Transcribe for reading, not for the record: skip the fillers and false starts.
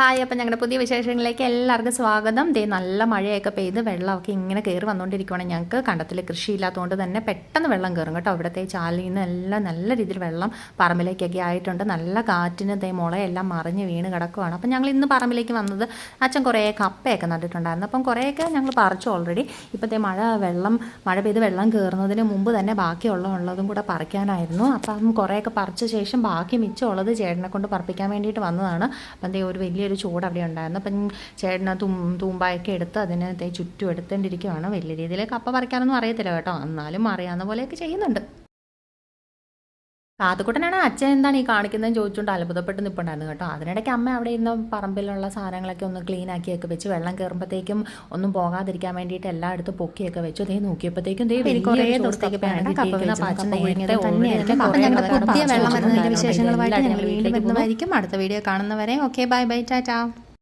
Hi, അപ്പം ഞങ്ങളുടെ പുതിയ വിശേഷങ്ങളിലേക്ക് എല്ലാവർക്കും സ്വാഗതം. ദേ നല്ല മഴയൊക്കെ പെയ്ത് വെള്ളമൊക്കെ ഇങ്ങനെ കയറി വന്നുകൊണ്ടിരിക്കുകയാണ്. ഞങ്ങൾക്ക് കണ്ടത്തിൽ കൃഷിയില്ലാത്തതുകൊണ്ട് തന്നെ പെട്ടെന്ന് വെള്ളം കയറും കേട്ടോ. ഇവിടുത്തെ ചാലിൽ നിന്ന് എല്ലാം നല്ല രീതിയിൽ വെള്ളം പറമ്പിലേക്കൊക്കെ ആയിട്ടുണ്ട്. നല്ല കാറ്റിന് ദേ മുളയെല്ലാം മറിഞ്ഞ് വീണ് കിടക്കുവാണ്. അപ്പം ഞങ്ങൾ ഇന്ന് പറമ്പിലേക്ക് വന്നത് അച്ഛൻ കുറേ കപ്പയൊക്കെ നട്ടിട്ടുണ്ടായിരുന്നു. അപ്പം കുറേയൊക്കെ ഞങ്ങൾ പറിച്ചു ഓൾറെഡി. ഇപ്പോഴത്തെ മഴ പെയ്ത് വെള്ളം കയറുന്നതിന് മുമ്പ് തന്നെ ബാക്കിയുള്ളതും കൂടെ പറിക്കാനായിരുന്നു. അപ്പം കുറേയൊക്കെ പറിച്ച ശേഷം ബാക്കി മിച്ചമുള്ളത് ചേട്ടനെ കൊണ്ട് പറിപ്പിക്കാൻ വേണ്ടിയിട്ട് വന്നതാണ്. അപ്പം ദേ ഒരു വലിയൊരു ചൂട് അവിടെ ഉണ്ടായിരുന്നു. അപ്പം ചേട്ടന് തൂമ്പായൊക്കെ എടുത്ത് അതിനെ ചുറ്റും എടുത്തേണ്ടിരിക്കുകയാണ്. വലിയ രീതിയിൽ കപ്പ പറിക്കാനൊന്നും അറിയത്തില്ല കേട്ടോ, എന്നാലും അറിയാവുന്ന പോലെയൊക്കെ ചെയ്യുന്നുണ്ട്. കാത്തുക്കുട്ടനാണ് അച്ഛൻ എന്താണ് ഈ കാണിക്കുന്നതെന്ന് ചോദിച്ചുകൊണ്ട് അത്ഭുതപ്പെട്ട് നിൽപ്പുണ്ടായിരുന്നു കേട്ടോ. അതിനിടയ്ക്ക് അമ്മ അവിടെ ഇരുന്ന് പറമ്പിലുള്ള സാധനങ്ങളൊക്കെ ഒന്ന് ക്ലീൻ ആക്കിയൊക്കെ വെച്ച് വെള്ളം കയറുമ്പോഴത്തേക്കും ഒന്നും പോകാതിരിക്കാൻ വേണ്ടിയിട്ട് എല്ലായിടത്തും പൊക്കിയൊക്കെ വെച്ചു. ദേ നോക്കിയപ്പോഴത്തേക്കും കുറേ ദിവസത്തേക്ക് വിശേഷങ്ങളുമായിട്ട് ഞങ്ങൾ വീണ്ടും വരുന്നതായിരിക്കും. അടുത്ത വീഡിയോ കാണുന്നവരെ ഓക്കെ, ബൈ ബൈ, ടാറ്റാ.